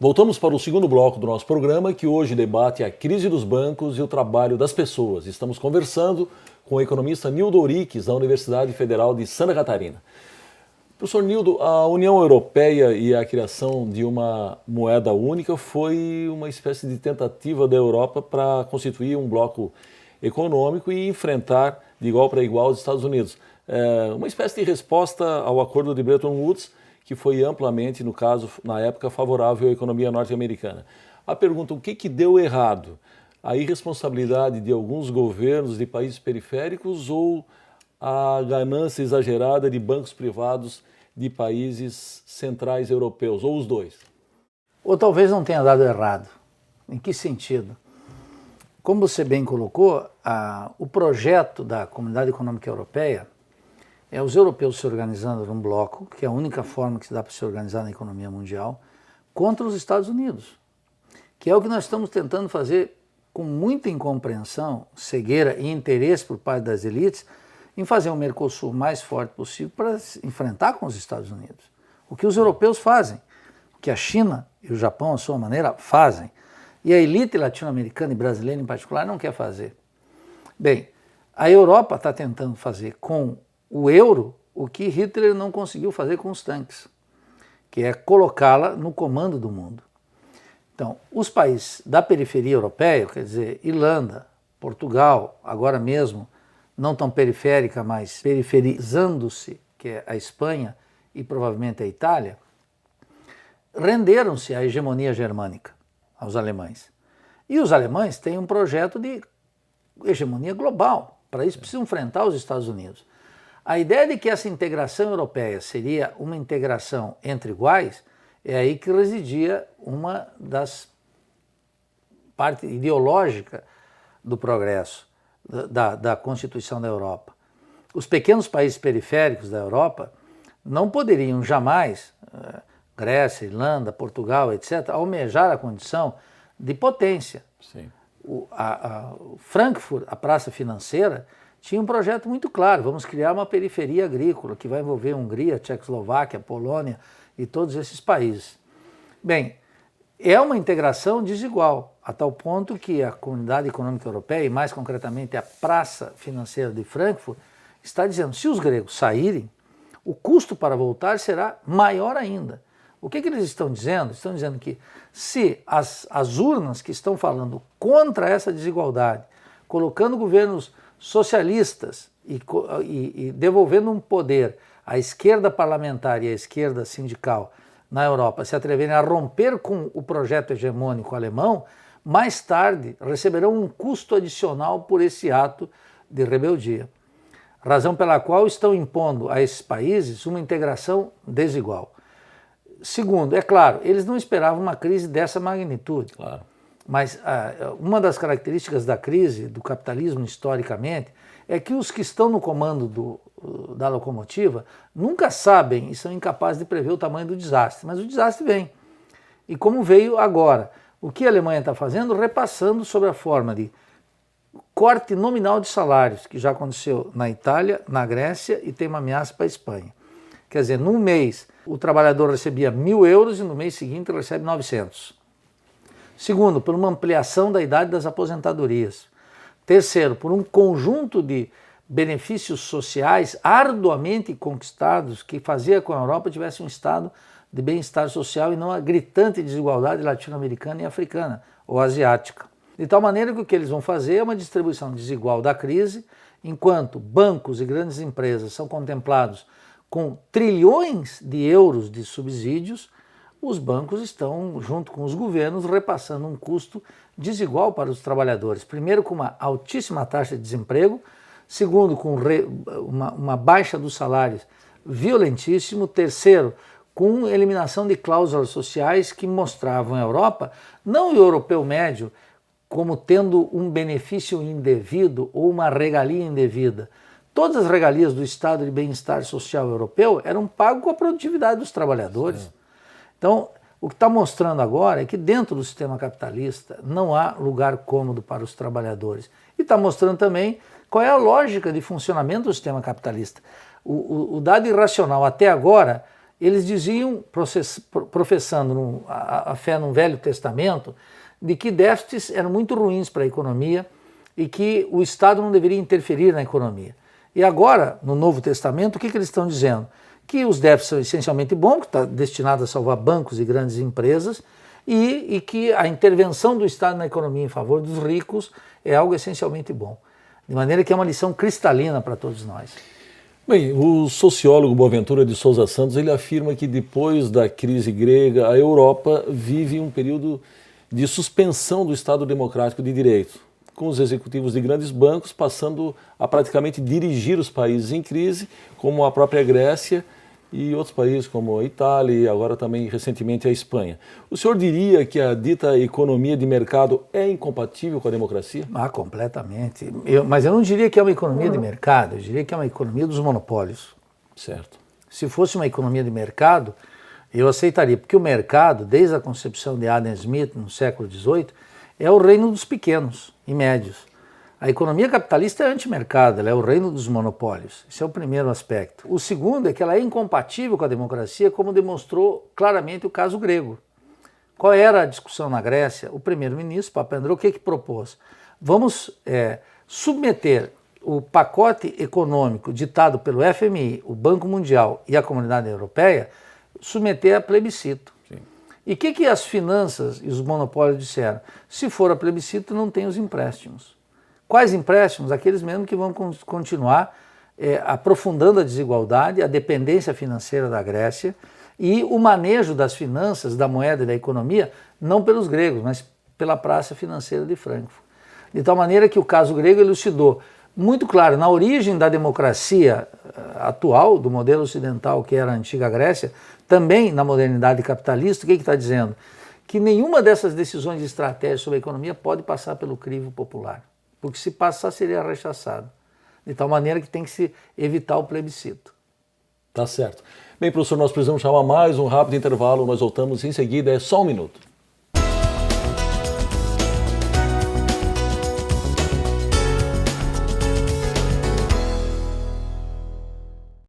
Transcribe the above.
Voltamos para o segundo bloco do nosso programa, que hoje debate a crise dos bancos e o trabalho das pessoas. Estamos conversando com o economista Nildo Ouriques, da Universidade Federal de Santa Catarina. Professor Nildo, a União Europeia e a criação de uma moeda única foi uma espécie de tentativa da Europa para constituir um bloco econômico e enfrentar de igual para igual os Estados Unidos. Uma espécie de resposta ao acordo de Bretton Woods, que foi amplamente, no caso, na época, favorável à economia norte-americana. A pergunta, o que deu errado? A irresponsabilidade de alguns governos de países periféricos ou a ganância exagerada de bancos privados de países centrais europeus, ou os dois? Ou talvez não tenha dado errado. Em que sentido? Como você bem colocou, o projeto da Comunidade Econômica Europeia é os europeus se organizando num bloco, que é a única forma que se dá para se organizar na economia mundial, contra os Estados Unidos, que é o que nós estamos tentando fazer com muita incompreensão, cegueira e interesse por parte das elites, em fazer um Mercosul mais forte possível para enfrentar com os Estados Unidos. O que os europeus fazem, o que a China e o Japão, à sua maneira, fazem, e a elite latino-americana e brasileira em particular não quer fazer. Bem, a Europa está tentando fazer com o euro o que Hitler não conseguiu fazer com os tanques, que é colocá-la no comando do mundo. Então, os países da periferia europeia, quer dizer, Irlanda, Portugal, agora mesmo, não tão periférica, mas periferizando-se, que é a Espanha e provavelmente a Itália, renderam-se à hegemonia germânica, aos alemães. E os alemães têm um projeto de hegemonia global. Para isso precisam enfrentar os Estados Unidos. A ideia de que essa integração europeia seria uma integração entre iguais, é aí que residia uma das partes ideológicas do progresso, da Constituição da Europa. Os pequenos países periféricos da Europa não poderiam jamais, Grécia, Irlanda, Portugal, etc., almejar a condição de potência. Sim. Frankfurt, a praça financeira, tinha um projeto muito claro: vamos criar uma periferia agrícola que vai envolver Hungria, Tchecoslováquia, Polônia e todos esses países. Bem, é uma integração desigual, a tal ponto que a Comunidade Econômica Europeia, e mais concretamente a praça financeira de Frankfurt, está dizendo: se os gregos saírem, o custo para voltar será maior ainda. O que eles estão dizendo? Estão dizendo que se as urnas que estão falando contra essa desigualdade, colocando governos socialistas e devolvendo um poder à esquerda parlamentar e à esquerda sindical na Europa, se atreverem a romper com o projeto hegemônico alemão, mais tarde receberão um custo adicional por esse ato de rebeldia. Razão pela qual estão impondo a esses países uma integração desigual. Segundo, é claro, eles não esperavam uma crise dessa magnitude. Claro. Mas uma das características da crise do capitalismo historicamente é que os que estão no comando da locomotiva nunca sabem e são incapazes de prever o tamanho do desastre. Mas o desastre vem. E como veio agora? O que a Alemanha está fazendo? Repassando sobre a forma de corte nominal de salários, que já aconteceu na Itália, na Grécia e tem uma ameaça para a Espanha. Quer dizer, num mês o trabalhador recebia 1.000 euros e no mês seguinte recebe 900. Segundo, por uma ampliação da idade das aposentadorias. Terceiro, por um conjunto de benefícios sociais arduamente conquistados que fazia com que a Europa tivesse um estado de bem-estar social e não a gritante desigualdade latino-americana e africana ou asiática. De tal maneira que o que eles vão fazer é uma distribuição desigual da crise, enquanto bancos e grandes empresas são contemplados com trilhões de euros de subsídios, os bancos estão, junto com os governos, repassando um custo desigual para os trabalhadores. Primeiro, com uma altíssima taxa de desemprego. Segundo, com uma baixa dos salários violentíssimo. Terceiro, com eliminação de cláusulas sociais que mostravam a Europa, não o europeu médio, como tendo um benefício indevido ou uma regalia indevida. Todas as regalias do estado de bem-estar social europeu eram pagas com a produtividade dos trabalhadores. Sim. Então, o que está mostrando agora é que dentro do sistema capitalista não há lugar cômodo para os trabalhadores. E está mostrando também qual é a lógica de funcionamento do sistema capitalista. O dado irracional até agora eles diziam, professando a fé no Velho Testamento, de que déficits eram muito ruins para a economia e que o Estado não deveria interferir na economia. E agora, no Novo Testamento, o que eles estão dizendo? Que os déficits são essencialmente bons, que está destinado a salvar bancos e grandes empresas, e que a intervenção do Estado na economia em favor dos ricos é algo essencialmente bom. De maneira que é uma lição cristalina para todos nós. Bem, o sociólogo Boaventura de Souza Santos, ele afirma que depois da crise grega, a Europa vive um período de suspensão do Estado Democrático de Direito, com os executivos de grandes bancos passando a praticamente dirigir os países em crise, como a própria Grécia e outros países como a Itália e agora também recentemente a Espanha. O senhor diria que a dita economia de mercado é incompatível com a democracia? Completamente. Mas eu não diria que é uma economia de mercado, eu diria que é uma economia dos monopólios. Certo. Se fosse uma economia de mercado, eu aceitaria, porque o mercado, desde a concepção de Adam Smith no século XVIII, é o reino dos pequenos e médios. A economia capitalista é antimercado, ela é o reino dos monopólios. Esse é o primeiro aspecto. O segundo é que ela é incompatível com a democracia, como demonstrou claramente o caso grego. Qual era a discussão na Grécia? O primeiro-ministro, Papandreou, o que propôs? Vamos submeter o pacote econômico ditado pelo FMI, o Banco Mundial e a Comunidade Europeia, submeter a plebiscito. Sim. E o que as finanças e os monopólios disseram? Se for a plebiscito, não tem os empréstimos. Quais empréstimos? Aqueles mesmo que vão continuar aprofundando a desigualdade, a dependência financeira da Grécia e o manejo das finanças, da moeda e da economia, não pelos gregos, mas pela praça financeira de Frankfurt. De tal maneira que o caso grego elucidou muito claro, na origem da democracia atual, do modelo ocidental que era a antiga Grécia, também na modernidade capitalista, o que está dizendo? Que nenhuma dessas decisões de estratégia sobre a economia pode passar pelo crivo popular. Porque se passar seria rechaçado. De tal maneira que tem que se evitar o plebiscito. Tá certo. Bem, professor, nós precisamos chamar mais um rápido intervalo, nós voltamos em seguida, é só um minuto.